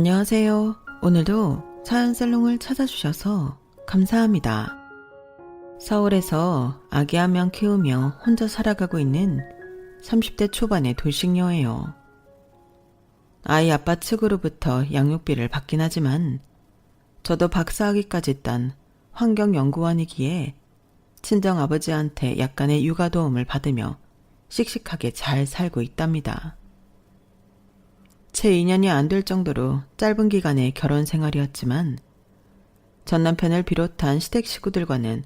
안녕하세요. 오늘도 사연살롱을 찾아주셔서 감사합니다. 서울에서 아기 한 명 키우며 혼자 살아가고 있는 30대 초반의 돌싱녀예요. 아이 아빠 측으로부터 양육비를 받긴 하지만 저도 박사학위까지 딴 환경연구원이기에 친정아버지한테 약간의 육아 도움을 받으며 씩씩하게 잘 살고 있답니다. 채 2년이 안 될 정도로 짧은 기간의 결혼 생활이었지만 전 남편을 비롯한 시댁 식구들과는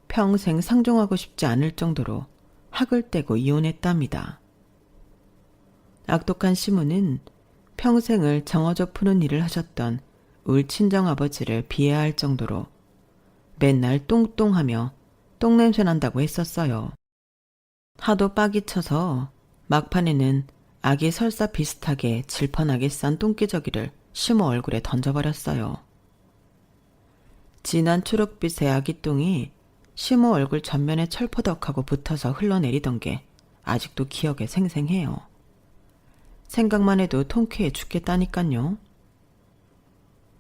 평생 상종하고 싶지 않을 정도로 학을 떼고 이혼했답니다. 악독한 시무는 평생을 정어져 푸는 일을 하셨던 울 친정아버지를 비하할 정도로 맨날 똥똥하며 똥냄새 난다고 했었어요. 하도 빡이 쳐서 막판에는 아기 설사 비슷하게 질펀하게 싼 똥기저귀를 시모 얼굴에 던져버렸어요. 진한 초록빛의 아기 똥이 시모 얼굴 전면에 철퍼덕하고 붙어서 흘러내리던 게 아직도 기억에 생생해요. 생각만 해도 통쾌해 죽겠다니깐요.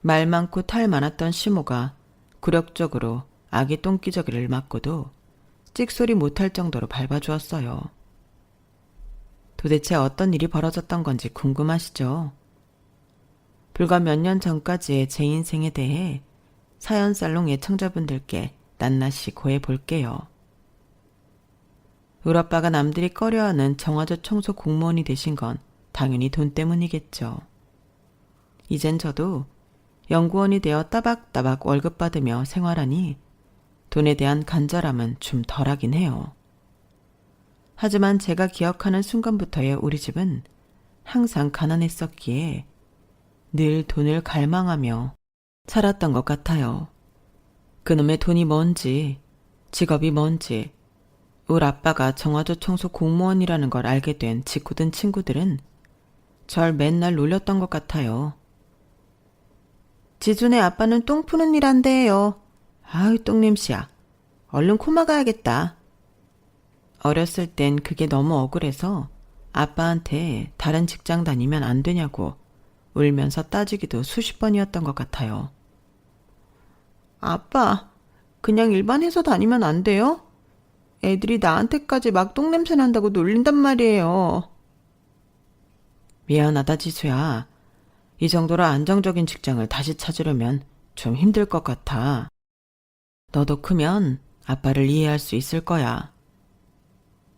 말 많고 탈 많았던 시모가 굴욕적으로 아기 똥기저귀를 맞고도 찍소리 못할 정도로 밟아주었어요. 도대체 어떤 일이 벌어졌던 건지 궁금하시죠? 불과 몇 년 전까지의 제 인생에 대해 사연살롱 애청자분들께 낱낱이 고해볼게요. 울 아빠가 남들이 꺼려하는 정화조 청소 공무원이 되신 건 당연히 돈 때문이겠죠. 이젠 저도 연구원이 되어 따박따박 월급 받으며 생활하니 돈에 대한 간절함은 좀 덜하긴 해요. 하지만 제가 기억하는 순간부터의 우리 집은 항상 가난했었기에 늘 돈을 갈망하며 살았던 것 같아요. 그놈의 돈이 뭔지, 직업이 뭔지, 울 아빠가 정화조 청소 공무원이라는 걸 알게 된 직구든 친구들은 절 맨날 놀렸던 것 같아요. 지준의 아빠는 똥 푸는 일 한대요. 아유, 똥냄새야. 얼른 코 막아야겠다. 어렸을 땐 그게 너무 억울해서 아빠한테 다른 직장 다니면 안 되냐고 울면서 따지기도 수십 번이었던 것 같아요. 아빠, 그냥 일반 회사 다니면 안 돼요? 애들이 나한테까지 막 똥냄새 난다고 놀린단 말이에요. 미안하다 지수야. 이 정도로 안정적인 직장을 다시 찾으려면 좀 힘들 것 같아. 너도 크면 아빠를 이해할 수 있을 거야.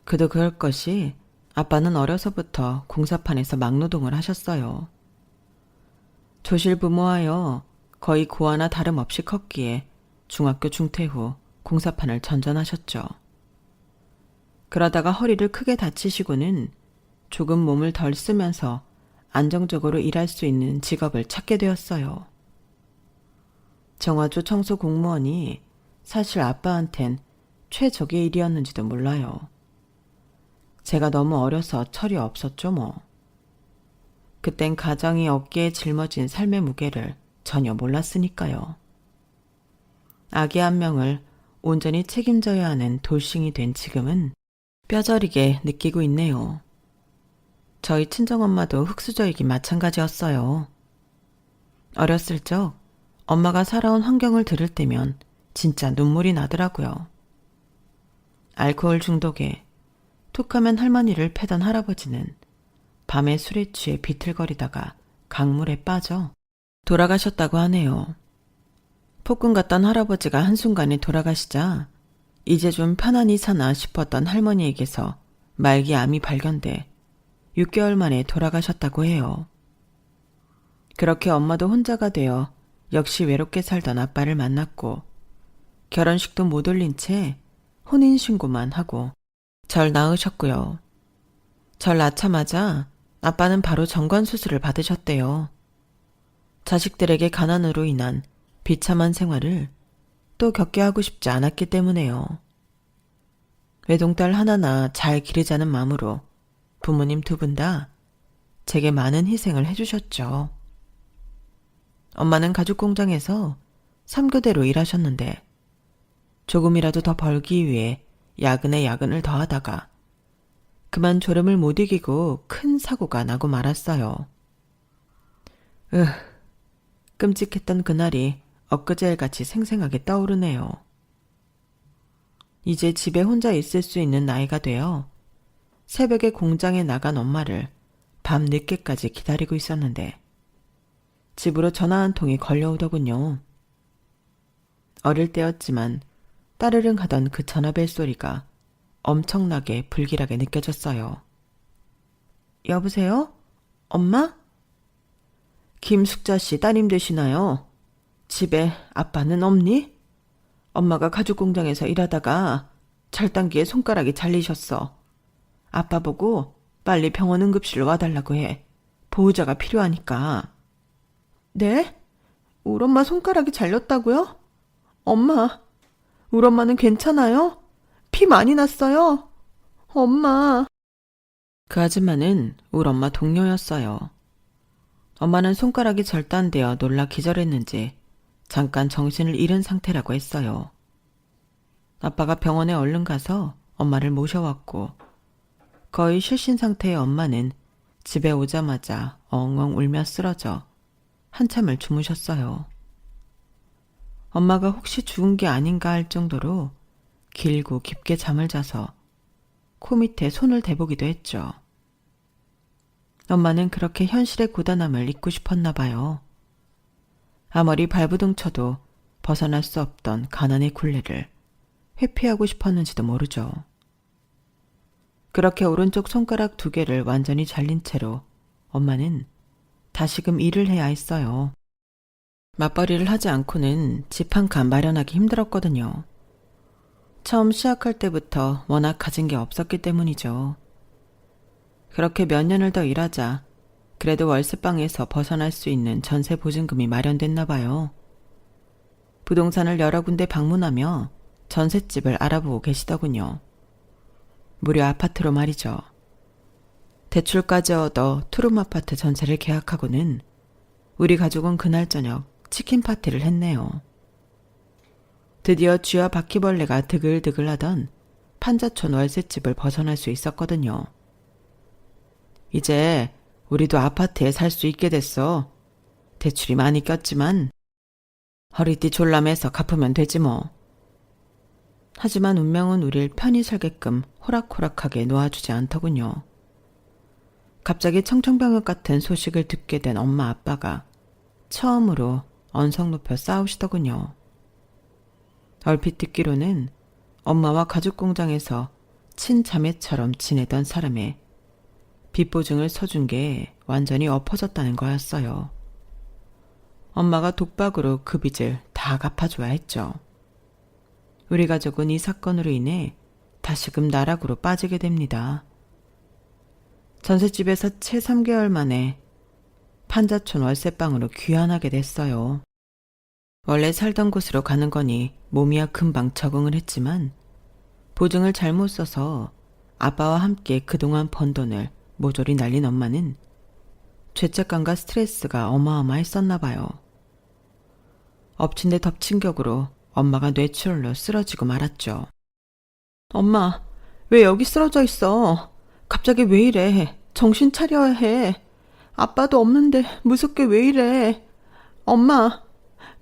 그도 그럴 것이 아빠는 어려서부터 공사판에서 막노동을 하셨어요. 조실부모하여 거의 고아나 다름없이 컸기에 중학교 중퇴 후 공사판을 전전하셨죠. 그러다가 허리를 크게 다치시고는 조금 몸을 덜 쓰면서 안정적으로 일할 수 있는 직업을 찾게 되었어요. 정화조 청소 공무원이 사실 아빠한텐 최적의 일이었는지도 몰라요. 제가 너무 어려서 철이 없었죠 뭐. 그땐 가정이 어깨에 짊어진 삶의 무게를 전혀 몰랐으니까요. 아기 한 명을 온전히 책임져야 하는 돌싱이 된 지금은 뼈저리게 느끼고 있네요. 저희 친정엄마도 흙수저이기 마찬가지였어요. 어렸을 적 엄마가 살아온 환경을 들을 때면 진짜 눈물이 나더라고요. 알코올 중독에 툭하면 할머니를 패던 할아버지는 밤에 술에 취해 비틀거리다가 강물에 빠져 돌아가셨다고 하네요. 폭군 같던 할아버지가 한순간에 돌아가시자 이제 좀 편안히 사나 싶었던 할머니에게서 말기 암이 발견돼 6개월 만에 돌아가셨다고 해요. 그렇게 엄마도 혼자가 되어 역시 외롭게 살던 아빠를 만났고 결혼식도 못 올린 채 혼인신고만 하고 절 낳으셨고요. 절 낳자마자 아빠는 바로 정관수술을 받으셨대요. 자식들에게 가난으로 인한 비참한 생활을 또 겪게 하고 싶지 않았기 때문에요. 외동딸 하나나 잘 기르자는 마음으로 부모님 두 분 다 제게 많은 희생을 해주셨죠. 엄마는 가죽공장에서 3교대로 일하셨는데 조금이라도 더 벌기 위해 야근에 야근을 더하다가 그만 졸음을 못 이기고 큰 사고가 나고 말았어요. 끔찍했던 그날이 엊그제일같이 생생하게 떠오르네요. 이제 집에 혼자 있을 수 있는 나이가 되어 새벽에 공장에 나간 엄마를 밤 늦게까지 기다리고 있었는데 집으로 전화 한 통이 걸려오더군요. 어릴 때였지만 따르릉 하던 그 전화벨 소리가 엄청나게 불길하게 느껴졌어요. 여보세요? 엄마? 김숙자 씨 따님 되시나요? 집에 아빠는 없니? 엄마가 가죽공장에서 일하다가 절단기에 손가락이 잘리셨어. 아빠 보고 빨리 병원 응급실로 와달라고 해. 보호자가 필요하니까. 네? 우리 엄마 손가락이 잘렸다고요? 엄마, 우리 엄마는 괜찮아요? 피 많이 났어요? 엄마. 그 아줌마는 우리 엄마 동료였어요. 엄마는 손가락이 절단되어 놀라 기절했는지 잠깐 정신을 잃은 상태라고 했어요. 아빠가 병원에 얼른 가서 엄마를 모셔왔고 거의 실신 상태의 엄마는 집에 오자마자 엉엉 울며 쓰러져 한참을 주무셨어요. 엄마가 혹시 죽은 게 아닌가 할 정도로 길고 깊게 잠을 자서 코 밑에 손을 대보기도 했죠. 엄마는 그렇게 현실의 고단함을 잊고 싶었나 봐요. 아무리 발부둥 쳐도 벗어날 수 없던 가난의 굴레를 회피하고 싶었는지도 모르죠. 그렇게 오른쪽 손가락 2개를 완전히 잘린 채로 엄마는 다시금 일을 해야 했어요. 맞벌이를 하지 않고는 집 한 칸 마련하기 힘들었거든요. 처음 시작할 때부터 워낙 가진 게 없었기 때문이죠. 그렇게 몇 년을 더 일하자 그래도 월세방에서 벗어날 수 있는 전세 보증금이 마련됐나 봐요. 부동산을 여러 군데 방문하며 전셋집을 알아보고 계시더군요. 무료 아파트로 말이죠. 대출까지 얻어 투룸 아파트 전세를 계약하고는 우리 가족은 그날 저녁 치킨 파티를 했네요. 드디어 쥐와 바퀴벌레가 드글드글하던 판자촌 월세집을 벗어날 수 있었거든요. 이제 우리도 아파트에 살 수 있게 됐어. 대출이 많이 꼈지만 허리띠 졸라매서 갚으면 되지 뭐. 하지만 운명은 우릴 편히 살게끔 호락호락하게 놓아주지 않더군요. 갑자기 청천벽력 같은 소식을 듣게 된 엄마 아빠가 처음으로 언성 높여 싸우시더군요. 얼핏 듣기로는 엄마와 가죽공장에서 친자매처럼 지내던 사람의 빚보증을 서준 게 완전히 엎어졌다는 거였어요. 엄마가 독박으로 그 빚을 다 갚아줘야 했죠. 우리 가족은 이 사건으로 인해 다시금 나락으로 빠지게 됩니다. 전셋집에서 채 3개월 만에 판자촌 월세방으로 귀환하게 됐어요. 원래 살던 곳으로 가는 거니 몸이야 금방 적응을 했지만 보증을 잘못 써서 아빠와 함께 그동안 번 돈을 모조리 날린 엄마는 죄책감과 스트레스가 어마어마했었나 봐요. 엎친 데 덮친 격으로 엄마가 뇌출혈로 쓰러지고 말았죠. 엄마, 왜 여기 쓰러져 있어? 갑자기 왜 이래? 정신 차려야 해. 아빠도 없는데 무섭게 왜 이래? 엄마,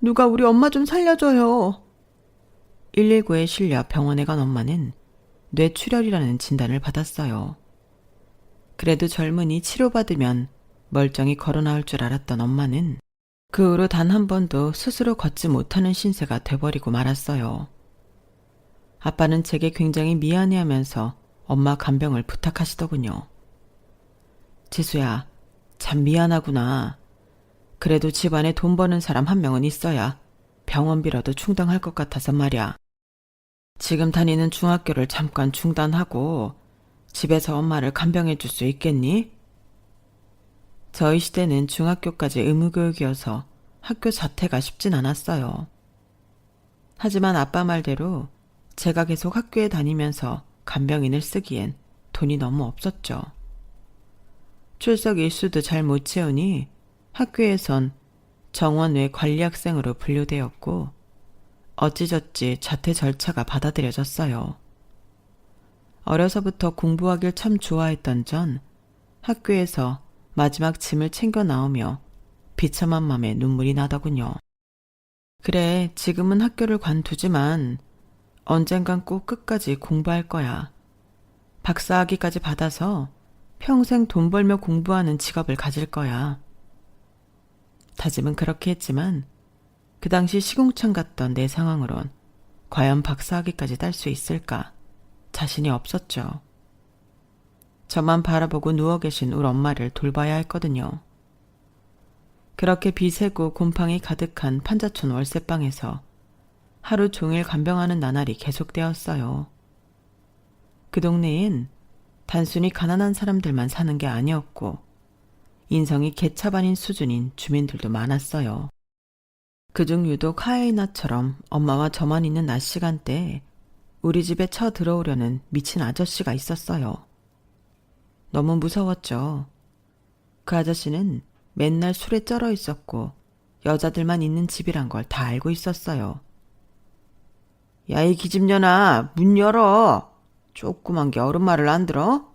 누가 우리 엄마 좀 살려줘요. 119에 실려 병원에 간 엄마는 뇌출혈이라는 진단을 받았어요. 그래도 젊은이 치료받으면 멀쩡히 걸어 나올 줄 알았던 엄마는 그 후로 단 한 번도 스스로 걷지 못하는 신세가 돼버리고 말았어요. 아빠는 제게 굉장히 미안해하면서 엄마 간병을 부탁하시더군요. 지수야, 참 미안하구나. 그래도 집안에 돈 버는 사람 한 명은 있어야 병원비라도 충당할 것 같아서 말이야. 지금 다니는 중학교를 잠깐 중단하고 집에서 엄마를 간병해 줄 수 있겠니? 저희 시대는 중학교까지 의무교육이어서 학교 자퇴가 쉽진 않았어요. 하지만 아빠 말대로 제가 계속 학교에 다니면서 간병인을 쓰기엔 돈이 너무 없었죠. 출석 일수도 잘 못 채우니 학교에선 정원 외 관리학생으로 분류되었고 어찌저찌 자퇴 절차가 받아들여졌어요. 어려서부터 공부하길 참 좋아했던 전 학교에서 마지막 짐을 챙겨 나오며 비참한 맘에 눈물이 나더군요. 그래, 지금은 학교를 관두지만 언젠간 꼭 끝까지 공부할 거야. 박사학위까지 받아서 평생 돈 벌며 공부하는 직업을 가질 거야. 다짐은 그렇게 했지만 그 당시 시궁창 같던 내 상황으론 과연 박사학위까지 딸 수 있을까 자신이 없었죠. 저만 바라보고 누워 계신 우리 엄마를 돌봐야 했거든요. 그렇게 비세고 곰팡이 가득한 판자촌 월세방에서 하루 종일 간병하는 나날이 계속되었어요. 그 동네엔 단순히 가난한 사람들만 사는 게 아니었고 인성이 개차반인 수준인 주민들도 많았어요. 그중 유독 하예나처럼 엄마와 저만 있는 낮 시간대에 우리 집에 쳐들어오려는 미친 아저씨가 있었어요. 너무 무서웠죠. 그 아저씨는 맨날 술에 쩔어 있었고 여자들만 있는 집이란 걸 다 알고 있었어요. 야, 이 기집년아, 문 열어. 조그만 게 어른 말을 안 들어?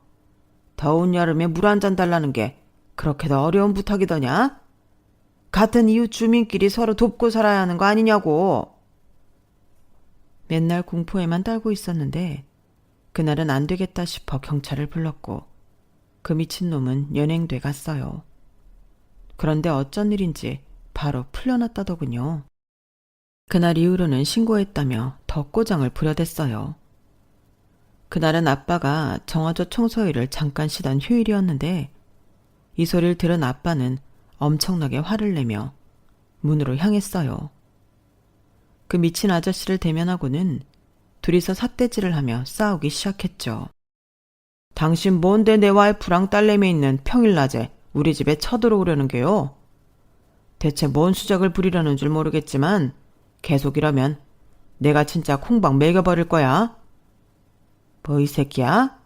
더운 여름에 물 한 잔 달라는 게 그렇게도 어려운 부탁이더냐? 같은 이웃 주민끼리 서로 돕고 살아야 하는 거 아니냐고. 맨날 공포에만 떨고 있었는데 그날은 안 되겠다 싶어 경찰을 불렀고 그 미친놈은 연행돼 갔어요. 그런데 어쩐 일인지 바로 풀려났다더군요. 그날 이후로는 신고했다며 더 꼬장을 부려댔어요. 그날은 아빠가 정화조 청소일을 잠깐 쉬던 휴일이었는데 이 소리를 들은 아빠는 엄청나게 화를 내며 문으로 향했어요. 그 미친 아저씨를 대면하고는 둘이서 삿대질을 하며 싸우기 시작했죠. 당신 뭔데 내 와이프랑 딸내미 있는 평일낮에 우리 집에 쳐들어오려는 게요? 대체 뭔 수작을 부리려는 줄 모르겠지만 계속 이러면 내가 진짜 콩박 매겨버릴 거야. 뭐 이 새끼야?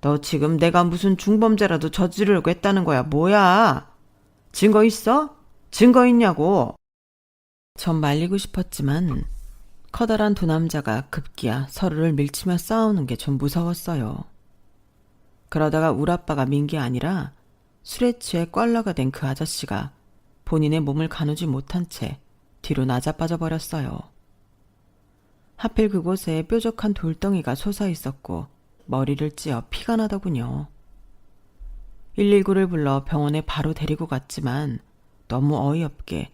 너 지금 내가 무슨 중범죄라도 저지르려고 했다는 거야 뭐야? 증거 있어? 증거 있냐고. 전 말리고 싶었지만 커다란 두 남자가 급기야 서로를 밀치며 싸우는 게 좀 무서웠어요. 그러다가 우리 아빠가 민 게 아니라 술에 취해 꽐라가 된 그 아저씨가 본인의 몸을 가누지 못한 채 뒤로 나자빠져 버렸어요. 하필 그곳에 뾰족한 돌덩이가 솟아 있었고 머리를 찧어 피가 나더군요. 119를 불러 병원에 바로 데리고 갔지만 너무 어이없게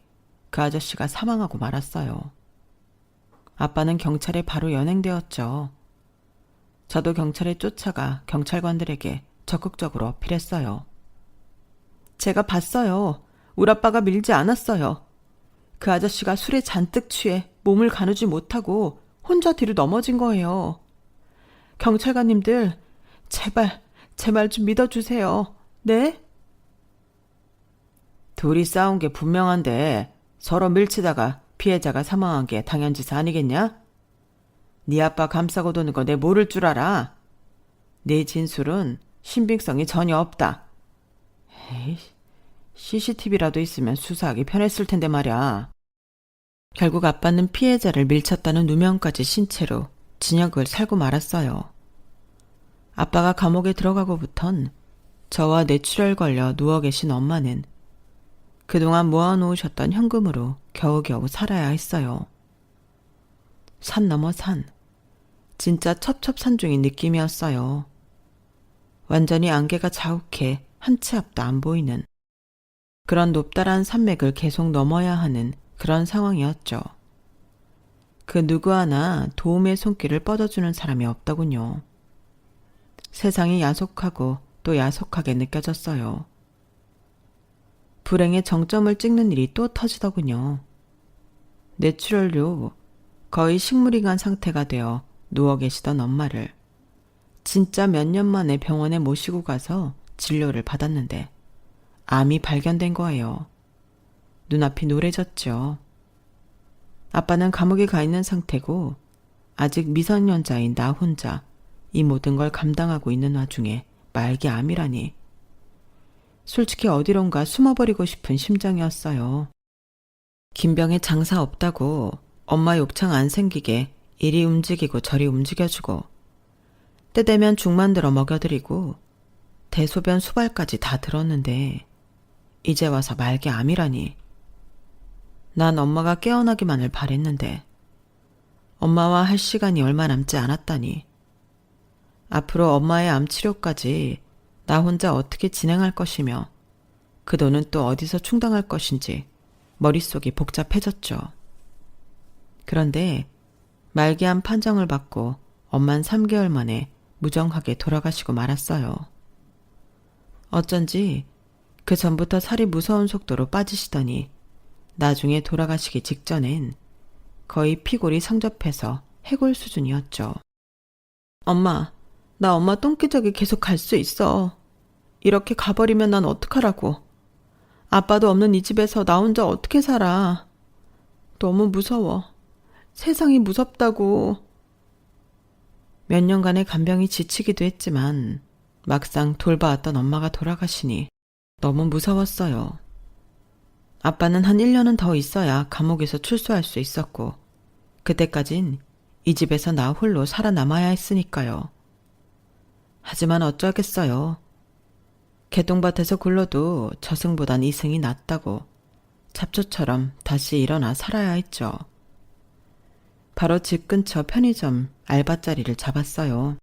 그 아저씨가 사망하고 말았어요. 아빠는 경찰에 바로 연행되었죠. 저도 경찰에 쫓아가 경찰관들에게 적극적으로 어필했어요. 제가 봤어요. 우리 아빠가 밀지 않았어요. 그 아저씨가 술에 잔뜩 취해 몸을 가누지 못하고 혼자 뒤로 넘어진 거예요. 경찰관님들, 제발, 제 말 좀 믿어주세요. 네? 둘이 싸운 게 분명한데 서로 밀치다가 피해자가 사망한 게 당연지사 아니겠냐? 네 아빠 감싸고 도는 거 내 모를 줄 알아? 네 진술은 신빙성이 전혀 없다. 에이, CCTV라도 있으면 수사하기 편했을 텐데 말이야. 결국 아빠는 피해자를 밀쳤다는 누명까지 신채로 진역을 살고 말았어요. 아빠가 감옥에 들어가고부턴 저와 뇌출혈 걸려 누워 계신 엄마는 그동안 모아놓으셨던 현금으로 겨우겨우 살아야 했어요. 산 넘어 산. 진짜 첩첩산중인 느낌이었어요. 완전히 안개가 자욱해 한 치 앞도 안 보이는 그런 높다란 산맥을 계속 넘어야 하는 그런 상황이었죠. 그 누구 하나 도움의 손길을 뻗어주는 사람이 없더군요. 세상이 야속하고 또 야속하게 느껴졌어요. 불행의 정점을 찍는 일이 또 터지더군요. 뇌출혈로 거의 식물인간 상태가 되어 누워 계시던 엄마를 진짜 몇 년 만에 병원에 모시고 가서 진료를 받았는데 암이 발견된 거예요. 눈앞이 노래졌죠. 아빠는 감옥에 가 있는 상태고 아직 미성년자인 나 혼자 이 모든 걸 감당하고 있는 와중에 말기 암이라니. 솔직히 어디론가 숨어버리고 싶은 심정이었어요. 김병에 장사 없다고 엄마 욕창 안 생기게 이리 움직이고 저리 움직여주고 때 되면 죽 만들어 먹여드리고 대소변 수발까지 다 들었는데 이제 와서 말게 암이라니. 난 엄마가 깨어나기만을 바랬는데 엄마와 할 시간이 얼마 남지 않았다니. 앞으로 엄마의 암 치료까지 나 혼자 어떻게 진행할 것이며 그 돈은 또 어디서 충당할 것인지 머릿속이 복잡해졌죠. 그런데 말기암 판정을 받고 엄만 3개월 만에 무정하게 돌아가시고 말았어요. 어쩐지 그 전부터 살이 무서운 속도로 빠지시더니 나중에 돌아가시기 직전엔 거의 피골이 상접해서 해골 수준이었죠. 엄마, 나 엄마 똥기저귀 계속 갈 수 있어. 이렇게 가버리면 난 어떡하라고. 아빠도 없는 이 집에서 나 혼자 어떻게 살아. 너무 무서워. 세상이 무섭다고. 몇 년간의 간병이 지치기도 했지만 막상 돌봐왔던 엄마가 돌아가시니 너무 무서웠어요. 아빠는 한 1년은 더 있어야 감옥에서 출소할 수 있었고 그때까진 이 집에서 나 홀로 살아남아야 했으니까요. 하지만 어쩌겠어요. 개똥밭에서 굴러도 저승보단 이승이 낫다고 잡초처럼 다시 일어나 살아야 했죠. 바로 집 근처 편의점 알바자리를 잡았어요.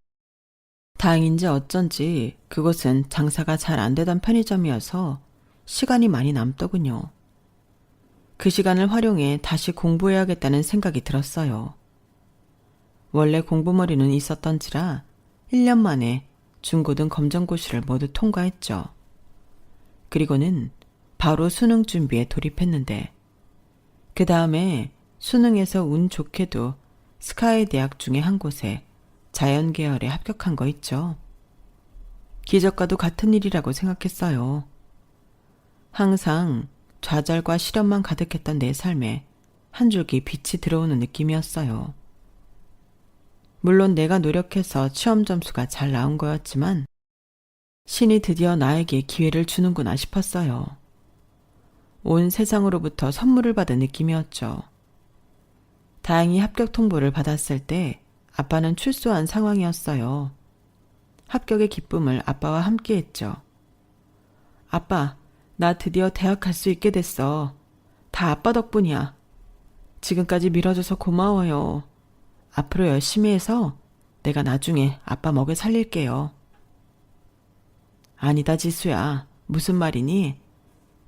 다행인지 어쩐지 그곳은 장사가 잘 안 되던 편의점이어서 시간이 많이 남더군요. 그 시간을 활용해 다시 공부해야겠다는 생각이 들었어요. 원래 공부머리는 있었던지라 1년 만에 중고등 검정고시를 모두 통과했죠. 그리고는 바로 수능 준비에 돌입했는데 그 다음에 수능에서 운 좋게도 스카이 대학 중에 한 곳에 자연계열에 합격한 거 있죠. 기적과도 같은 일이라고 생각했어요. 항상 좌절과 시련만 가득했던 내 삶에 한 줄기 빛이 들어오는 느낌이었어요. 물론 내가 노력해서 시험 점수가 잘 나온 거였지만 신이 드디어 나에게 기회를 주는구나 싶었어요. 온 세상으로부터 선물을 받은 느낌이었죠. 다행히 합격 통보를 받았을 때 아빠는 출소한 상황이었어요. 합격의 기쁨을 아빠와 함께 했죠. 아빠, 나 드디어 대학 갈 수 있게 됐어. 다 아빠 덕분이야. 지금까지 밀어줘서 고마워요. 앞으로 열심히 해서 내가 나중에 아빠 먹여 살릴게요. 아니다 지수야. 무슨 말이니?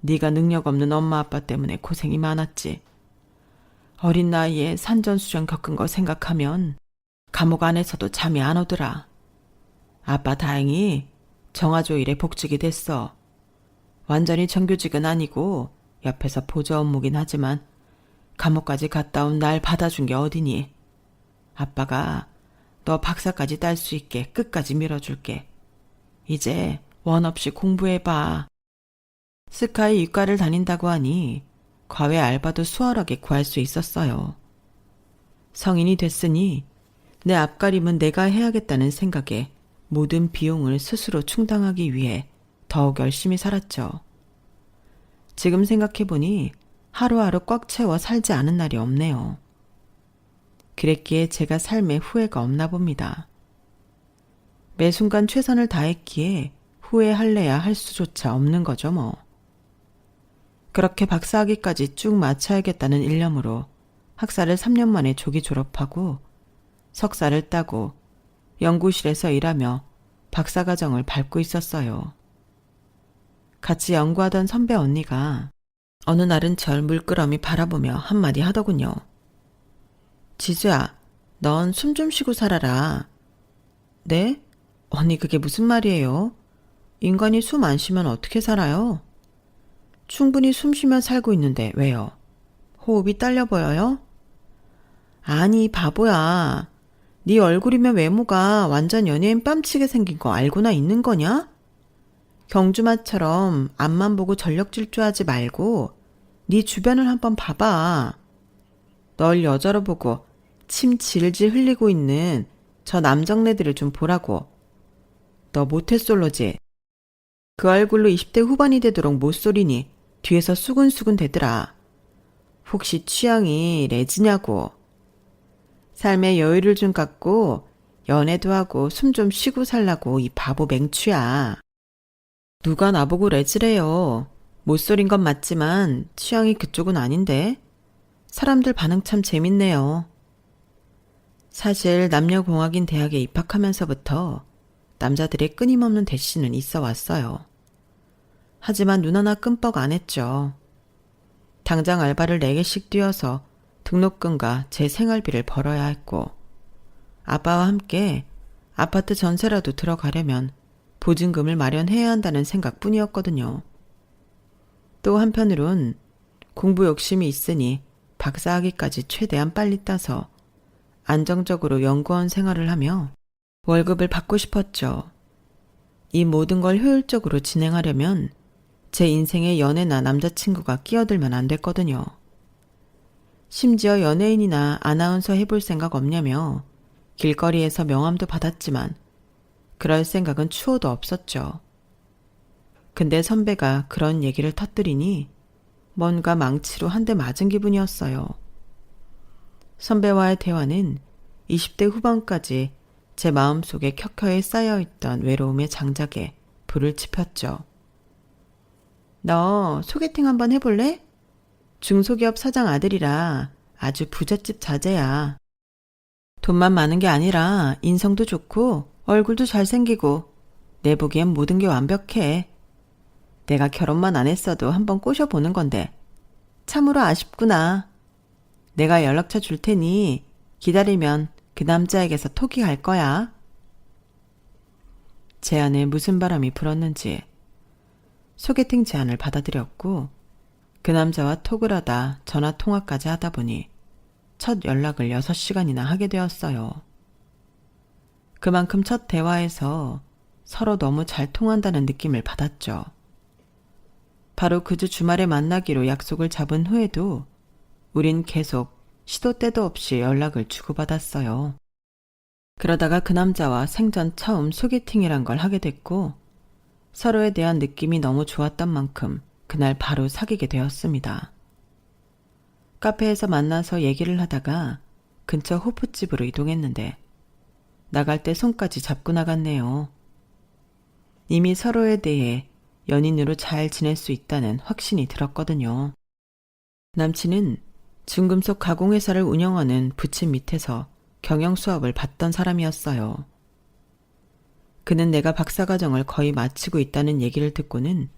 네가 능력 없는 엄마 아빠 때문에 고생이 많았지. 어린 나이에 산전수전 겪은 거 생각하면 감옥 안에서도 잠이 안 오더라. 아빠 다행히 정화조일에 복직이 됐어. 완전히 정규직은 아니고 옆에서 보조 업무긴 하지만 감옥까지 갔다 온 날 받아준 게 어디니? 아빠가 너 박사까지 딸 수 있게 끝까지 밀어줄게. 이제 원 없이 공부해봐. 스카이 이과를 다닌다고 하니 과외 알바도 수월하게 구할 수 있었어요. 성인이 됐으니 내 앞가림은 내가 해야겠다는 생각에 모든 비용을 스스로 충당하기 위해 더욱 열심히 살았죠. 지금 생각해보니 하루하루 꽉 채워 살지 않은 날이 없네요. 그랬기에 제가 삶에 후회가 없나 봅니다. 매 순간 최선을 다했기에 후회할래야 할 수조차 없는 거죠 뭐. 그렇게 박사학위까지 쭉 마쳐야겠다는 일념으로 학사를 3년 만에 조기 졸업하고 석사를 따고 연구실에서 일하며 박사과정을 밟고 있었어요. 같이 연구하던 선배 언니가 어느 날은 절 물끄러미 바라보며 한마디 하더군요. 지수야, 넌 숨 좀 쉬고 살아라. 네? 언니 그게 무슨 말이에요? 인간이 숨 안 쉬면 어떻게 살아요? 충분히 숨 쉬며 살고 있는데 왜요? 호흡이 딸려 보여요? 아니 바보야. 네 얼굴이면 외모가 완전 연예인 뺨치게 생긴 거 알고나 있는 거냐? 경주마처럼 앞만 보고 전력 질주하지 말고 네 주변을 한번 봐봐. 널 여자로 보고 침 질질 흘리고 있는 저 남정네들을 좀 보라고. 너 모태솔로지? 그 얼굴로 20대 후반이 되도록 못소리니 뒤에서 수근수근 대더라. 혹시 취향이 레즈냐고. 삶에 여유를 좀 갖고 연애도 하고 숨 좀 쉬고 살라고 이 바보 맹추야. 누가 나보고 레즈래요. 못소린 건 맞지만 취향이 그쪽은 아닌데? 사람들 반응 참 재밌네요. 사실 남녀공학인 대학에 입학하면서부터 남자들의 끊임없는 대시는 있어 왔어요. 하지만 눈 하나 끔뻑 안 했죠. 당장 알바를 4개씩 뛰어서 등록금과 제 생활비를 벌어야 했고, 아빠와 함께 아파트 전세라도 들어가려면 보증금을 마련해야 한다는 생각뿐이었거든요. 또 한편으론 공부 욕심이 있으니 박사학위까지 최대한 빨리 따서 안정적으로 연구원 생활을 하며 월급을 받고 싶었죠. 이 모든 걸 효율적으로 진행하려면 제 인생에 연애나 남자친구가 끼어들면 안 됐거든요. 심지어 연예인이나 아나운서 해볼 생각 없냐며 길거리에서 명함도 받았지만 그럴 생각은 추호도 없었죠. 근데 선배가 그런 얘기를 터뜨리니 뭔가 망치로 한 대 맞은 기분이었어요. 선배와의 대화는 20대 후반까지 제 마음속에 켜켜이 쌓여있던 외로움의 장작에 불을 지폈죠. 너 소개팅 한번 해볼래? 중소기업 사장 아들이라 아주 부잣집 자제야. 돈만 많은 게 아니라 인성도 좋고 얼굴도 잘생기고 내 보기엔 모든 게 완벽해. 내가 결혼만 안 했어도 한번 꼬셔보는 건데 참으로 아쉽구나. 내가 연락처 줄 테니 기다리면 그 남자에게서 톡이 갈 거야. 제 안에 무슨 바람이 불었는지 소개팅 제안을 받아들였고 그 남자와 톡을 하다 전화 통화까지 하다 보니 첫 연락을 6시간이나 하게 되었어요. 그만큼 첫 대화에서 서로 너무 잘 통한다는 느낌을 받았죠. 바로 그 주 주말에 만나기로 약속을 잡은 후에도 우린 계속 시도 때도 없이 연락을 주고받았어요. 그러다가 그 남자와 생전 처음 소개팅이란 걸 하게 됐고 서로에 대한 느낌이 너무 좋았던 만큼 그날 바로 사귀게 되었습니다. 카페에서 만나서 얘기를 하다가 근처 호프집으로 이동했는데 나갈 때 손까지 잡고 나갔네요. 이미 서로에 대해 연인으로 잘 지낼 수 있다는 확신이 들었거든요. 남친은 중금속 가공회사를 운영하는 부친 밑에서 경영 수업을 받던 사람이었어요. 그는 내가 박사과정을 거의 마치고 있다는 얘기를 듣고는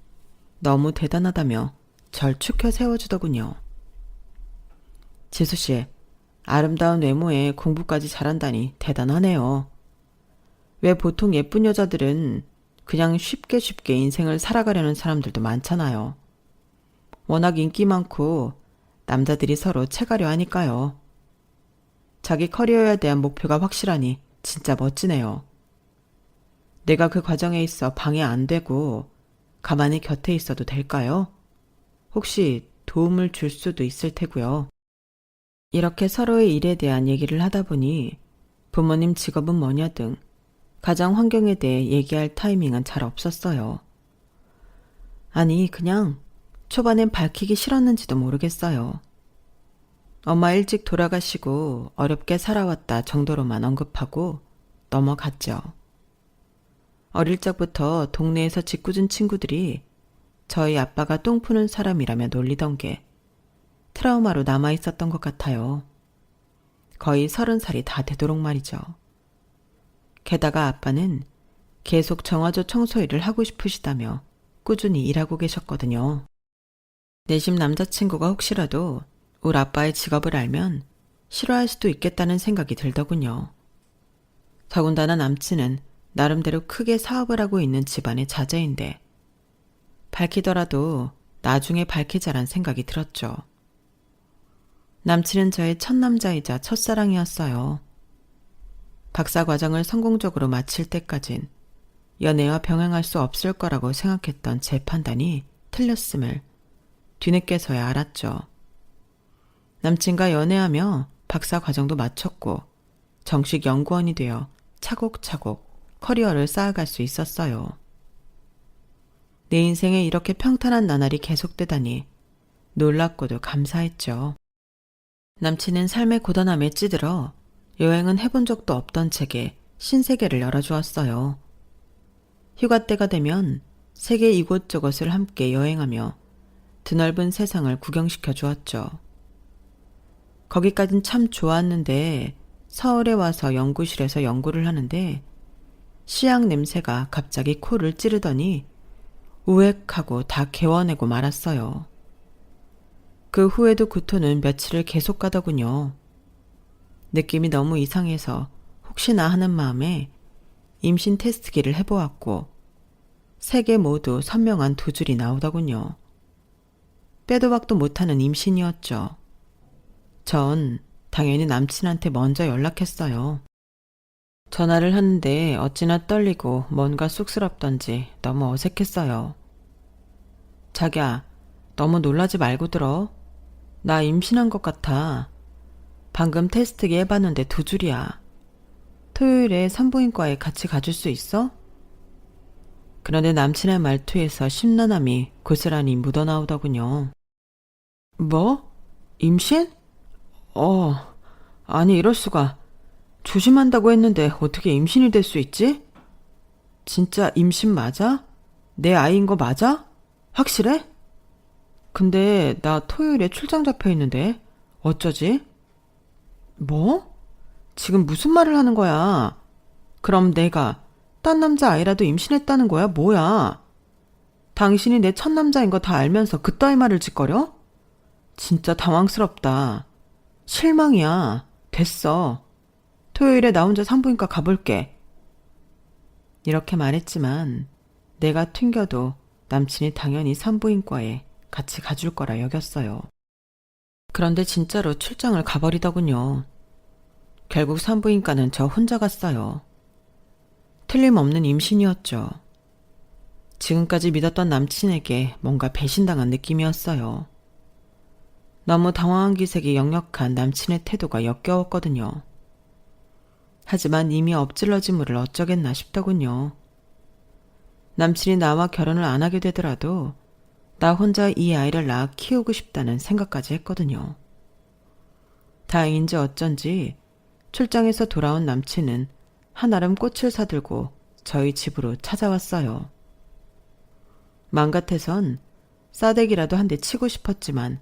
너무 대단하다며 절 축혀 세워주더군요. 지수씨, 아름다운 외모에 공부까지 잘한다니 대단하네요. 왜 보통 예쁜 여자들은 그냥 쉽게 인생을 살아가려는 사람들도 많잖아요. 워낙 인기 많고 남자들이 서로 채가려 하니까요. 자기 커리어에 대한 목표가 확실하니 진짜 멋지네요. 내가 그 과정에 있어 방해 안 되고 가만히 곁에 있어도 될까요? 혹시 도움을 줄 수도 있을 테고요. 이렇게 서로의 일에 대한 얘기를 하다 보니 부모님 직업은 뭐냐 등 가정 환경에 대해 얘기할 타이밍은 잘 없었어요. 아니, 그냥 초반엔 밝히기 싫었는지도 모르겠어요. 엄마 일찍 돌아가시고 어렵게 살아왔다 정도로만 언급하고 넘어갔죠. 어릴 적부터 동네에서 짓궂은 친구들이 저희 아빠가 똥 푸는 사람이라며 놀리던 게 트라우마로 남아있었던 것 같아요. 거의 30살이 다 되도록 말이죠. 게다가 아빠는 계속 정화조 청소 일을 하고 싶으시다며 꾸준히 일하고 계셨거든요. 내심 남자친구가 혹시라도 우리 아빠의 직업을 알면 싫어할 수도 있겠다는 생각이 들더군요. 더군다나 남친은 나름대로 크게 사업을 하고 있는 집안의 자제인데 밝히더라도 나중에 밝히자란 생각이 들었죠. 남친은 저의 첫 남자이자 첫사랑이었어요. 박사 과정을 성공적으로 마칠 때까진 연애와 병행할 수 없을 거라고 생각했던 제 판단이 틀렸음을 뒤늦게서야 알았죠. 남친과 연애하며 박사 과정도 마쳤고 정식 연구원이 되어 차곡차곡 커리어를 쌓아갈 수 있었어요. 내 인생에 이렇게 평탄한 나날이 계속되다니 놀랍고도 감사했죠. 남친은 삶의 고단함에 찌들어 여행은 해본 적도 없던 제게 신세계를 열어주었어요. 휴가 때가 되면 세계 이곳저곳을 함께 여행하며 드넓은 세상을 구경시켜 주었죠. 거기까진 참 좋았는데 서울에 와서 연구실에서 연구를 하는데 씨앗 냄새가 갑자기 코를 찌르더니 우웩하고 다 개워내고 말았어요. 그 후에도 구토는 며칠을 계속 가더군요. 느낌이 너무 이상해서 혹시나 하는 마음에 임신 테스트기를 해보았고 3개 모두 선명한 2줄이 나오더군요. 빼도 박도 못하는 임신이었죠. 전 당연히 남친한테 먼저 연락했어요. 전화를 하는데 어찌나 떨리고 뭔가 쑥스럽던지 너무 어색했어요. 자기야, 너무 놀라지 말고 들어. 나 임신한 것 같아. 방금 테스트기 해봤는데 2줄이야. 토요일에 산부인과에 같이 가줄 수 있어? 그런데 남친의 말투에서 심란함이 고스란히 묻어나오더군요. 뭐? 임신? 아니 이럴 수가. 조심한다고 했는데 어떻게 임신이 될 수 있지? 진짜 임신 맞아? 내 아이인 거 맞아? 확실해? 근데 나 토요일에 출장 잡혀 있는데 어쩌지? 뭐? 지금 무슨 말을 하는 거야? 그럼 내가 딴 남자 아이라도 임신했다는 거야? 뭐야? 당신이 내 첫 남자인 거 다 알면서 그따위 말을 짓거려? 진짜 당황스럽다. 실망이야. 됐어. 토요일에 나 혼자 산부인과 가볼게. 이렇게 말했지만 내가 튕겨도 남친이 당연히 산부인과에 같이 가줄 거라 여겼어요. 그런데 진짜로 출장을 가버리더군요. 결국 산부인과는 저 혼자 갔어요. 틀림없는 임신이었죠. 지금까지 믿었던 남친에게 뭔가 배신당한 느낌이었어요. 너무 당황한 기색이 역력한 남친의 태도가 역겨웠거든요. 하지만 이미 엎질러진 물을 어쩌겠나 싶더군요. 남친이 나와 결혼을 안 하게 되더라도 나 혼자 이 아이를 낳아 키우고 싶다는 생각까지 했거든요. 다행인지 어쩐지 출장에서 돌아온 남친은 한아름 꽃을 사들고 저희 집으로 찾아왔어요. 맘 같아선 싸대기라도 한 대 치고 싶었지만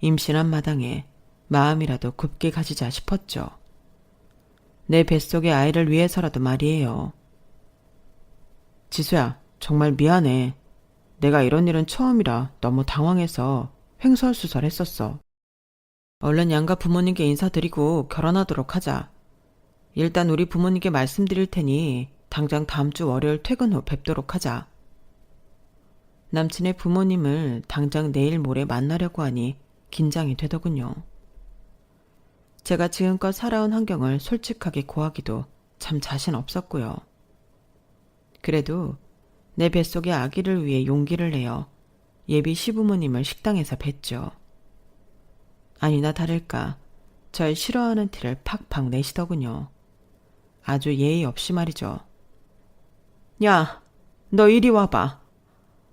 임신한 마당에 마음이라도 곱게 가지자 싶었죠. 내 뱃속의 아이를 위해서라도 말이에요. 지수야, 정말 미안해. 내가 이런 일은 처음이라 너무 당황해서 횡설수설했었어. 얼른 양가 부모님께 인사드리고 결혼하도록 하자. 일단 우리 부모님께 말씀드릴 테니 당장 다음 주 월요일 퇴근 후 뵙도록 하자. 남친의 부모님을 당장 내일 모레 만나려고 하니 긴장이 되더군요. 제가 지금껏 살아온 환경을 솔직하게 고하기도 참 자신 없었고요. 그래도 내 뱃속의 아기를 위해 용기를 내어 예비 시부모님을 식당에서 뵀죠. 아니나 다를까 절 싫어하는 티를 팍팍 내시더군요. 아주 예의 없이 말이죠. 야, 너 이리 와봐.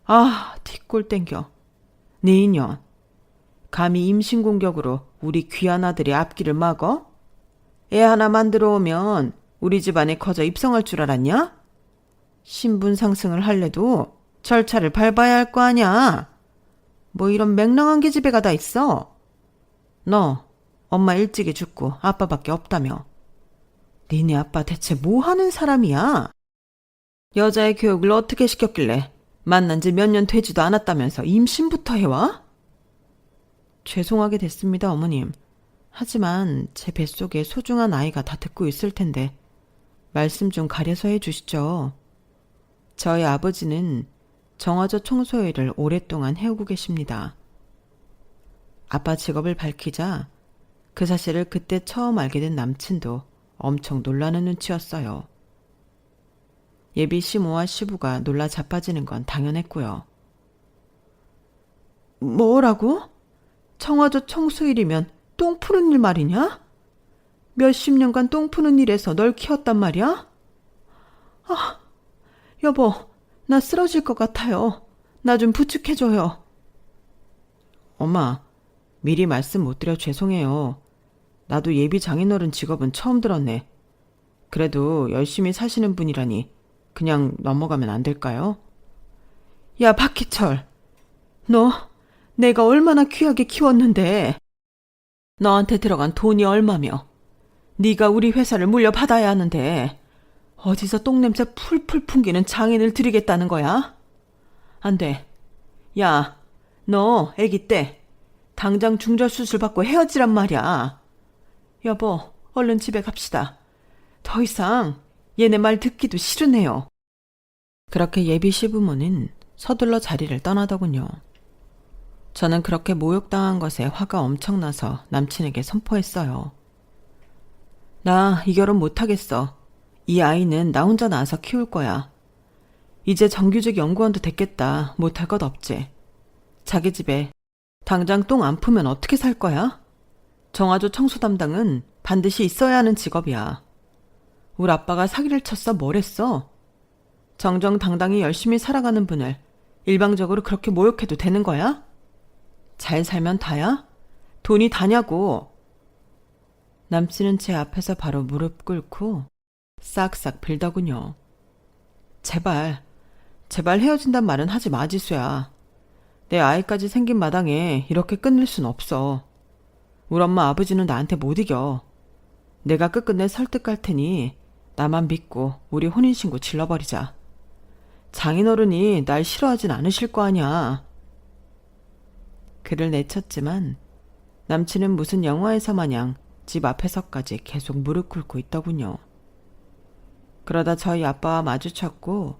아, 뒷골 땡겨. 네 인연. 감히 임신 공격으로 우리 귀한 아들의 앞길을 막어? 애 하나 만들어 오면 우리 집안에 커져 입성할 줄 알았냐? 신분 상승을 할래도 절차를 밟아야 할 거 아냐? 뭐 이런 맹랑한 계집애가 다 있어? 너 엄마 일찍이 죽고 아빠밖에 없다며. 니네 아빠 대체 뭐 하는 사람이야? 여자의 교육을 어떻게 시켰길래 만난 지 몇 년 되지도 않았다면서 임신부터 해와? 죄송하게 됐습니다, 어머님. 하지만 제 뱃속에 소중한 아이가 다 듣고 있을 텐데 말씀 좀 가려서 해주시죠. 저희 아버지는 정화조 청소 일을 오랫동안 해오고 계십니다. 아빠 직업을 밝히자 그 사실을 그때 처음 알게 된 남친도 엄청 놀라는 눈치였어요. 예비 시모와 시부가 놀라 자빠지는 건 당연했고요. 뭐라고? 청화조 청소일이면 똥 푸는 일 말이냐? 몇십 년간 똥 푸는 일에서 널 키웠단 말이야? 아, 여보, 나 쓰러질 것 같아요. 나 좀 부축해줘요. 엄마, 미리 말씀 못 드려 죄송해요. 나도 예비 장인어른 직업은 처음 들었네. 그래도 열심히 사시는 분이라니 그냥 넘어가면 안 될까요? 야, 박희철. 너 내가 얼마나 귀하게 키웠는데. 너한테 들어간 돈이 얼마며 네가 우리 회사를 물려받아야 하는데 어디서 똥냄새 풀풀 풍기는 장인을 들이겠다는 거야? 안 돼. 야, 너 애기 때 당장 중절 수술 받고 헤어지란 말이야. 여보, 얼른 집에 갑시다. 더 이상 얘네 말 듣기도 싫으네요. 그렇게 예비 시부모는 서둘러 자리를 떠나더군요. 저는 그렇게 모욕당한 것에 화가 엄청나서 남친에게 선포했어요. 나 이 결혼 못하겠어. 이 아이는 나 혼자 낳아서 키울 거야. 이제 정규직 연구원도 됐겠다. 못할 것 없지. 자기 집에 당장 똥 안 풀면 어떻게 살 거야? 정화조 청소 담당은 반드시 있어야 하는 직업이야. 우리 아빠가 사기를 쳤어 뭐랬어? 정정당당히 열심히 살아가는 분을 일방적으로 그렇게 모욕해도 되는 거야? 잘 살면 다야? 돈이 다냐고. 남친은 제 앞에서 바로 무릎 꿇고 싹싹 빌더군요. 제발 헤어진단 말은 하지 마, 지수야. 내 아이까지 생긴 마당에 이렇게 끝낼 순 없어. 우리 엄마 아버지는 나한테 못 이겨. 내가 끝끝내 설득할 테니 나만 믿고 우리 혼인신고 질러버리자. 장인어른이 날 싫어하진 않으실 거 아냐. 그를 내쳤지만 남친은 무슨 영화에서 마냥 집 앞에서까지 계속 무릎 꿇고 있더군요. 그러다 저희 아빠와 마주쳤고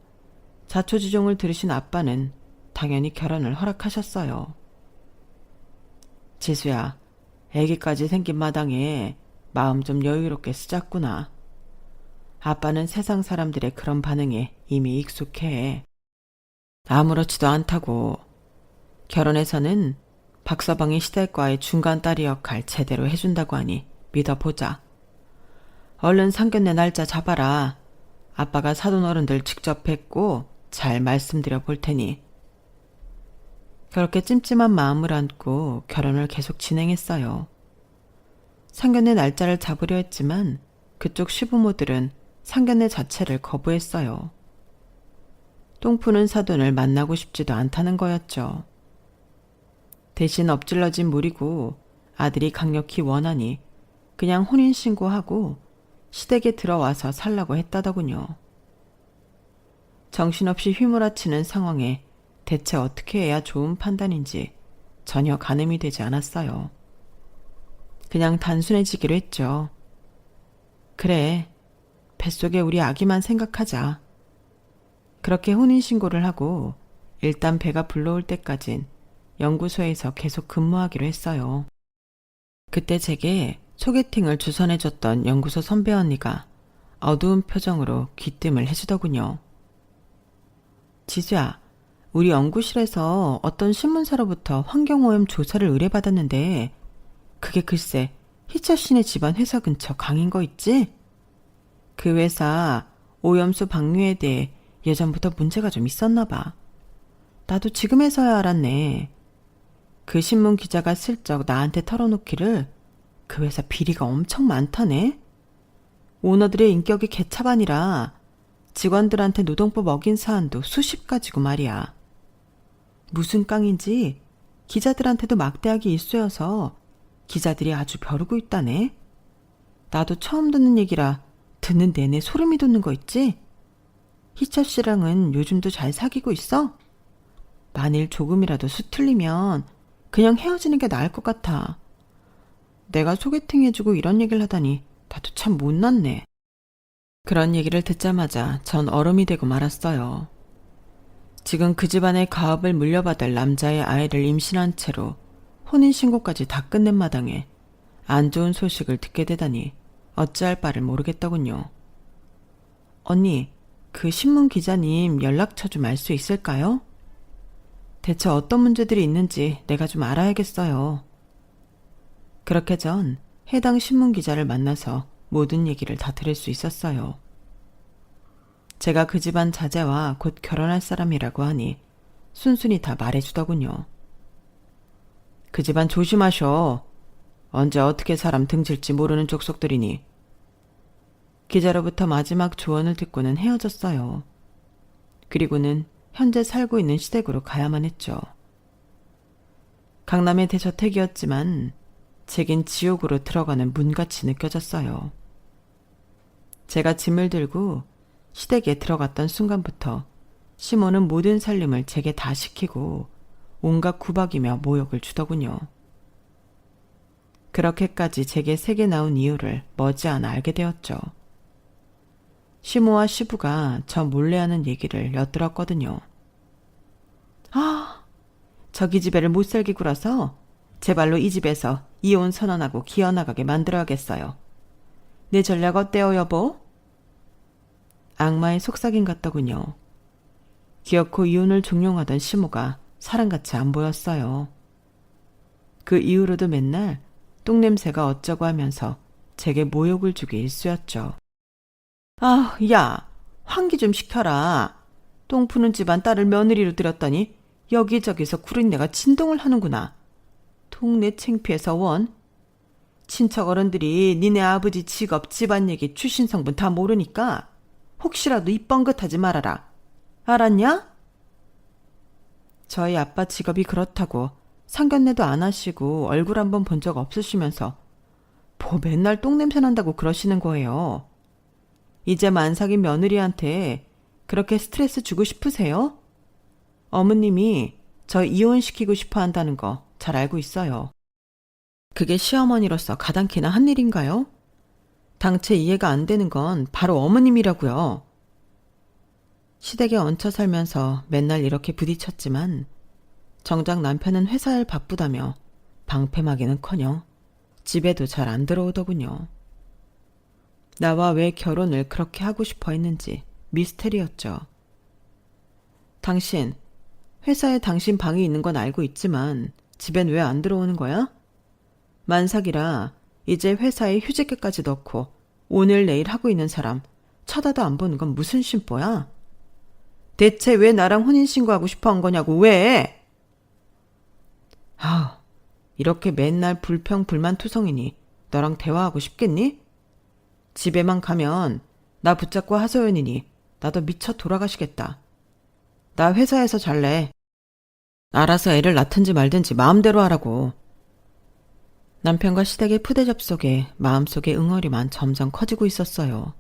자초지종을 들으신 아빠는 당연히 결혼을 허락하셨어요. 지수야, 애기까지 생긴 마당에 마음 좀 여유롭게 쓰자꾸나. 아빠는 세상 사람들의 그런 반응에 이미 익숙해. 아무렇지도 않다고. 결혼해서는 박서방이 시댁과의 중간 딸이 역할 제대로 해준다고 하니 믿어보자. 얼른 상견례 날짜 잡아라. 아빠가 사돈어른들 직접 뵙고 잘 말씀드려 볼 테니. 그렇게 찜찜한 마음을 안고 결혼을 계속 진행했어요. 상견례 날짜를 잡으려 했지만 그쪽 시부모들은 상견례 자체를 거부했어요. 똥푸는 사돈을 만나고 싶지도 않다는 거였죠. 대신 엎질러진 물이고 아들이 강력히 원하니 그냥 혼인신고하고 시댁에 들어와서 살라고 했다더군요. 정신없이 휘몰아치는 상황에 대체 어떻게 해야 좋은 판단인지 전혀 가늠이 되지 않았어요. 그냥 단순해지기로 했죠. 그래, 뱃속에 우리 아기만 생각하자. 그렇게 혼인신고를 하고 일단 배가 불러올 때까진 연구소에서 계속 근무하기로 했어요. 그때 제게 소개팅을 주선해줬던 연구소 선배 언니가 어두운 표정으로 귀뜸을 해주더군요. 지수야, 우리 연구실에서 어떤 신문사로부터 환경오염 조사를 의뢰받았는데 그게 글쎄 희철 씨네 집안 회사 근처 강인 거 있지? 그 회사 오염수 방류에 대해 예전부터 문제가 좀 있었나 봐. 나도 지금에서야 알았네. 그 신문 기자가 슬쩍 나한테 털어놓기를 그 회사 비리가 엄청 많다네. 오너들의 인격이 개차반이라 직원들한테 노동법 어긴 사안도 수십 가지고 말이야. 무슨 깡인지 기자들한테도 막대하게 일쑤여서 기자들이 아주 벼르고 있다네. 나도 처음 듣는 얘기라 듣는 내내 소름이 돋는 거 있지? 희철 씨랑은 요즘도 잘 사귀고 있어? 만일 조금이라도 수틀리면 그냥 헤어지는 게 나을 것 같아. 내가 소개팅 해주고 이런 얘기를 하다니 나도 참 못났네. 그런 얘기를 듣자마자 전 얼음이 되고 말았어요. 지금 그 집안의 가업을 물려받을 남자의 아이를 임신한 채로 혼인신고까지 다 끝낸 마당에 안 좋은 소식을 듣게 되다니 어찌할 바를 모르겠더군요. 언니, 그 신문 기자님 연락처 좀 알 수 있을까요? 대체 어떤 문제들이 있는지 내가 좀 알아야겠어요. 그렇게 전 해당 신문 기자를 만나서 모든 얘기를 다 들을 수 있었어요. 제가 그 집안 자제와 곧 결혼할 사람이라고 하니 순순히 다 말해주더군요. 그 집안 조심하셔. 언제 어떻게 사람 등질지 모르는 족속들이니. 기자로부터 마지막 조언을 듣고는 헤어졌어요. 그리고는 현재 살고 있는 시댁으로 가야만 했죠. 강남의 대저택이었지만 제겐 지옥으로 들어가는 문같이 느껴졌어요. 제가 짐을 들고 시댁에 들어갔던 순간부터 시모는 모든 살림을 제게 다 시키고 온갖 구박이며 모욕을 주더군요. 그렇게까지 제게 세게 나온 이유를 머지않아 알게 되었죠. 시모와 시부가 저 몰래 하는 얘기를 엿들었거든요. 아, 저 기집애를 못살게 굴어서 제발로 이 집에서 이혼 선언하고 기어나가게 만들어야겠어요. 내 전략 어때요, 여보? 악마의 속삭임 같더군요. 기어코 이혼을 종용하던 시모가 사람같이 안 보였어요. 그 이후로도 맨날 똥냄새가 어쩌고 하면서 제게 모욕을 주기 일쑤였죠. 아, 야, 환기 좀 시켜라. 똥 푸는 집안 딸을 며느리로 들였더니 여기저기서 구린내가 진동을 하는구나. 동네 창피해서 원. 친척 어른들이 니네 아버지 직업, 집안 얘기, 출신 성분 다 모르니까 혹시라도 입 뻥긋하지 말아라. 알았냐? 저희 아빠 직업이 그렇다고 상견례도 안 하시고 얼굴 한번 본 적 없으시면서 뭐 맨날 똥냄새 난다고 그러시는 거예요. 이제 만삭인 며느리한테 그렇게 스트레스 주고 싶으세요? 어머님이 저 이혼시키고 싶어 한다는 거 잘 알고 있어요. 그게 시어머니로서 가당키나 한 일인가요? 당최 이해가 안 되는 건 바로 어머님이라고요. 시댁에 얹혀 살면서 맨날 이렇게 부딪혔지만 정작 남편은 회사 일 바쁘다며 방패막이는커녕 집에도 잘 안 들어오더군요. 나와 왜 결혼을 그렇게 하고 싶어 했는지 미스테리였죠. 당신, 회사에 당신 방이 있는 건 알고 있지만 집엔 왜 안 들어오는 거야? 만삭이라 이제 회사에 휴직계까지 넣고 오늘 내일 하고 있는 사람 쳐다도 안 보는 건 무슨 심보야? 대체 왜 나랑 혼인신고하고 싶어 한 거냐고, 왜? 아, 이렇게 맨날 불평불만투성이니 너랑 대화하고 싶겠니? 집에만 가면 나 붙잡고 하소연이니 나도 미쳐 돌아가시겠다. 나 회사에서 잘래. 알아서 애를 낳든지 말든지 마음대로 하라고. 남편과 시댁의 푸대접 속에 마음속의 응어리만 점점 커지고 있었어요.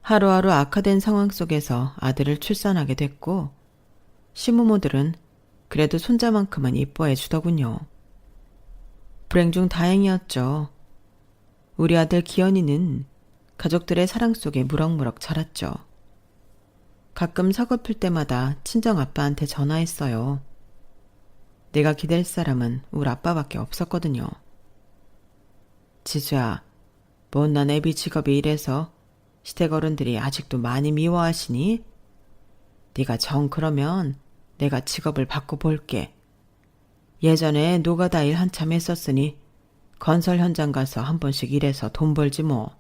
하루하루 악화된 상황 속에서 아들을 출산하게 됐고 시부모들은 그래도 손자만큼은 이뻐해 주더군요. 불행 중 다행이었죠. 우리 아들 기현이는 가족들의 사랑 속에 무럭무럭 자랐죠. 가끔 서글플 때마다 친정아빠한테 전화했어요. 내가 기댈 사람은 우리 아빠밖에 없었거든요. 지수야, 못난 애비 직업이 이래서 시댁 어른들이 아직도 많이 미워하시니? 네가 정 그러면 내가 직업을 바꿔볼게. 예전에 노가다 일 한참 했었으니 건설 현장 가서 한 번씩 일해서 돈 벌지 뭐.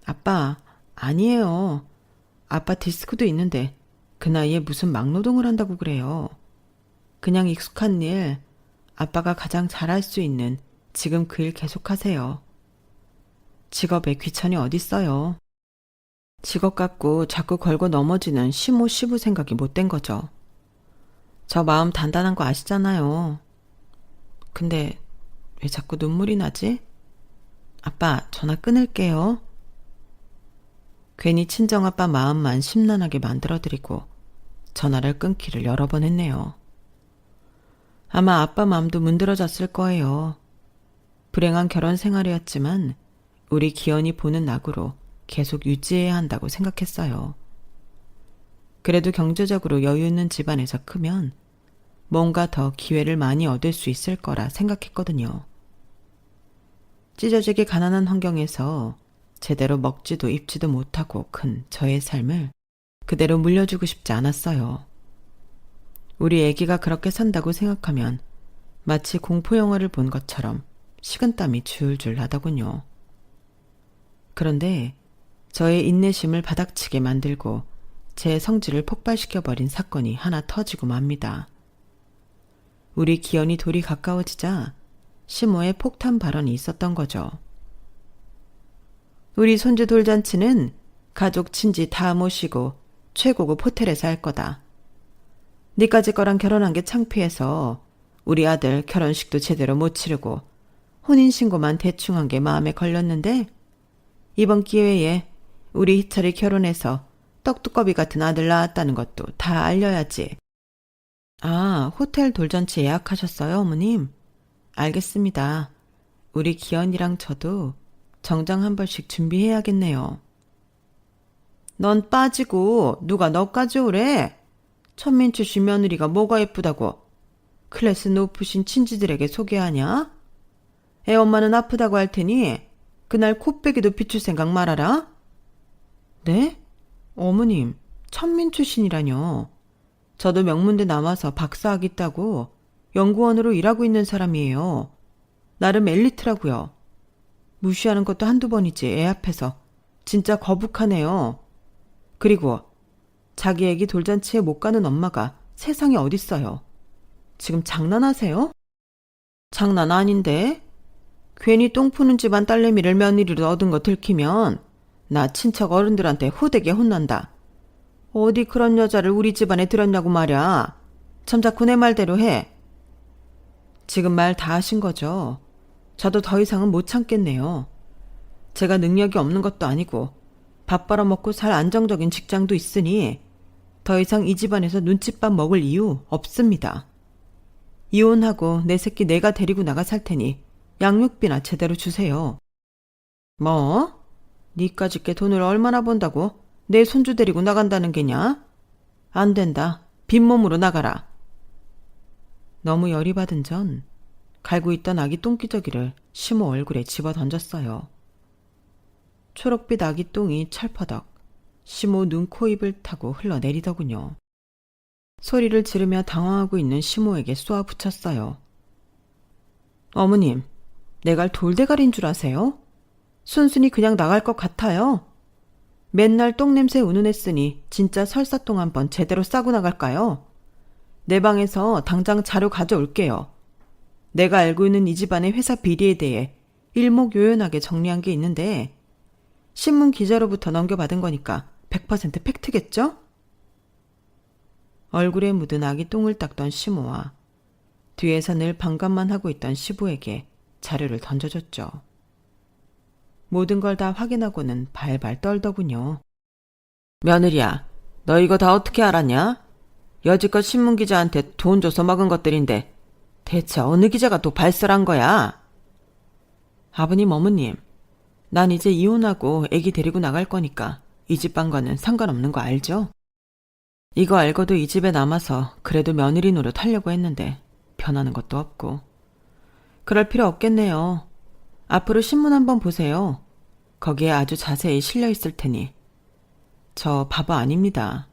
아빠, 아니에요. 아빠 디스크도 있는데 그 나이에 무슨 막노동을 한다고 그래요. 그냥 익숙한 일, 아빠가 가장 잘할 수 있는 지금 그 일 계속하세요. 직업에 귀천이 어딨어요. 직업 갖고 자꾸 걸고 넘어지는 시모 시부 생각이 못된 거죠. 저 마음 단단한 거 아시잖아요. 근데 왜 자꾸 눈물이 나지? 아빠, 전화 끊을게요. 괜히 친정아빠 마음만 심란하게 만들어드리고 전화를 끊기를 여러 번 했네요. 아마 아빠 마음도 문드러졌을 거예요. 불행한 결혼 생활이었지만 우리 기현이 보는 낙으로 계속 유지해야 한다고 생각했어요. 그래도 경제적으로 여유 있는 집안에서 크면 뭔가 더 기회를 많이 얻을 수 있을 거라 생각했거든요. 찢어지게 가난한 환경에서 제대로 먹지도 입지도 못하고 큰 저의 삶을 그대로 물려주고 싶지 않았어요. 우리 애기가 그렇게 산다고 생각하면 마치 공포영화를 본 것처럼 식은땀이 줄줄 나더군요. 그런데 저의 인내심을 바닥치게 만들고 제 성질을 폭발시켜버린 사건이 하나 터지고 맙니다. 우리 기현이 돌이 가까워지자 시모의 폭탄 발언이 있었던 거죠. 우리 손주 돌잔치는 가족 친지 다 모시고 최고급 호텔에서 할 거다. 니까지 거랑 결혼한 게 창피해서 우리 아들 결혼식도 제대로 못 치르고 혼인신고만 대충 한 게 마음에 걸렸는데 이번 기회에 우리 희철이 결혼해서 떡두꺼비 같은 아들 낳았다는 것도 다 알려야지. 아, 호텔 돌잔치 예약하셨어요, 어머님? 알겠습니다. 우리 기현이랑 저도 정장 한 벌씩 준비해야겠네요. 넌 빠지고 누가 너까지 오래? 천민추 씨 며느리가 뭐가 예쁘다고 클래스 높으신 친지들에게 소개하냐? 애 엄마는 아프다고 할 테니 그날 코빼기도 비출 생각 말아라. 네? 어머님, 천민추 씨니라뇨. 저도 명문대 나와서 박사학위 따고 연구원으로 일하고 있는 사람이에요. 나름 엘리트라고요. 무시하는 것도 한두 번이지 애 앞에서. 진짜 거북하네요. 그리고 자기 애기 돌잔치에 못 가는 엄마가 세상에 어딨어요. 지금 장난하세요? 장난 아닌데? 괜히 똥 푸는 집안 딸내미를 며느리로 얻은 거 들키면 나 친척 어른들한테 호되게 혼난다. 어디 그런 여자를 우리 집안에 들였냐고 말이야. 점자꾸 내 말대로 해. 지금 말 다 하신 거죠? 저도 더 이상은 못 참겠네요. 제가 능력이 없는 것도 아니고 밥 벌어먹고 살 안정적인 직장도 있으니 더 이상 이 집안에서 눈칫밥 먹을 이유 없습니다. 이혼하고 내 새끼 내가 데리고 나가 살 테니 양육비나 제대로 주세요. 뭐? 니까짓 게 돈을 얼마나 번다고 내 손주 데리고 나간다는 게냐? 안 된다. 빈몸으로 나가라. 너무 열이 받은 전 갈고 있던 아기 똥기저귀를 시모 얼굴에 집어 던졌어요. 초록빛 아기 똥이 철퍼덕 시모 눈, 코, 입을 타고 흘러내리더군요. 소리를 지르며 당황하고 있는 시모에게 쏘아 붙였어요. 어머님, 내가 돌대가리인 줄 아세요? 순순히 그냥 나갈 것 같아요. 맨날 똥냄새 운운했으니 진짜 설사똥 한번 제대로 싸고 나갈까요? 내 방에서 당장 자료 가져올게요. 내가 알고 있는 이 집안의 회사 비리에 대해 일목요연하게 정리한 게 있는데 신문 기자로부터 넘겨받은 거니까 100% 팩트겠죠? 얼굴에 묻은 아기 똥을 닦던 시모와 뒤에서 늘 반감만 하고 있던 시부에게 자료를 던져줬죠. 모든 걸 다 확인하고는 발발 떨더군요. 며느리야, 너 이거 다 어떻게 알았냐? 여지껏 신문기자한테 돈 줘서 먹은 것들인데 대체 어느 기자가 또 발설한 거야? 아버님, 어머님, 난 이제 이혼하고 애기 데리고 나갈 거니까 이 집안과는 상관없는 거 알죠? 이거 알고도 이 집에 남아서 그래도 며느리 노릇 하려고 했는데 변하는 것도 없고. 그럴 필요 없겠네요. 앞으로 신문 한번 보세요. 거기에 아주 자세히 실려 있을 테니. 저 바보 아닙니다.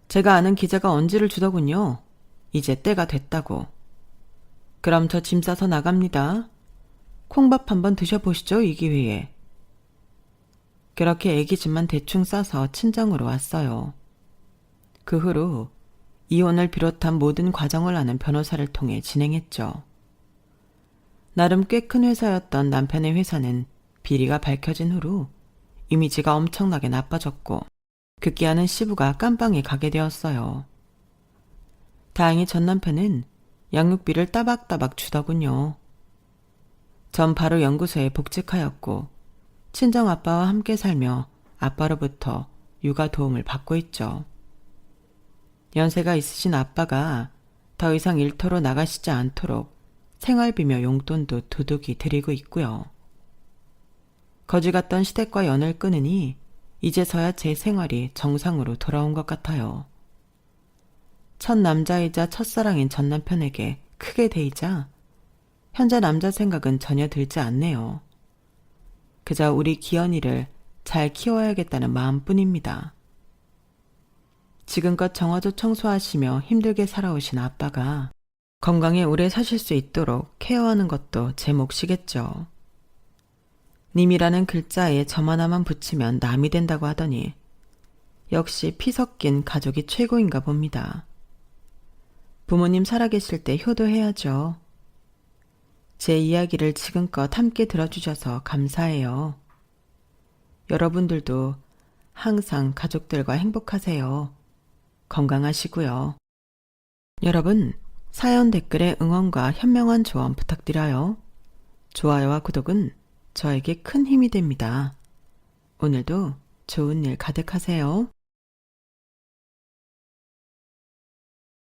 제가 아는 기자가 언지를 주더군요. 이제 때가 됐다고. 그럼 저 짐 싸서 나갑니다. 콩밥 한번 드셔보시죠, 이 기회에. 그렇게 애기 짐만 대충 싸서 친정으로 왔어요. 그 후로 이혼을 비롯한 모든 과정을 아는 변호사를 통해 진행했죠. 나름 꽤 큰 회사였던 남편의 회사는 비리가 밝혀진 후로 이미지가 엄청나게 나빠졌고 급기야는 시부가 깜빵에 가게 되었어요. 다행히 전 남편은 양육비를 따박따박 주더군요. 전 바로 연구소에 복직하였고 친정아빠와 함께 살며 아빠로부터 육아 도움을 받고 있죠. 연세가 있으신 아빠가 더 이상 일터로 나가시지 않도록 생활비며 용돈도 두둑이 드리고 있고요. 거지 같던 시댁과 연을 끊으니 이제서야 제 생활이 정상으로 돌아온 것 같아요. 첫 남자이자 첫사랑인 전 남편에게 크게 데이자 현재 남자 생각은 전혀 들지 않네요. 그저 우리 기현이를 잘 키워야겠다는 마음뿐입니다. 지금껏 정화조 청소하시며 힘들게 살아오신 아빠가 건강에 오래 사실 수 있도록 케어하는 것도 제 몫이겠죠. 님이라는 글자에 점 하나만 붙이면 남이 된다고 하더니 역시 피 섞인 가족이 최고인가 봅니다. 부모님 살아계실 때 효도해야죠. 제 이야기를 지금껏 함께 들어주셔서 감사해요. 여러분들도 항상 가족들과 행복하세요. 건강하시고요. 여러분, 사연 댓글에 응원과 현명한 조언 부탁드려요. 좋아요와 구독은 저에게 큰 힘이 됩니다. 오늘도 좋은 일 가득하세요.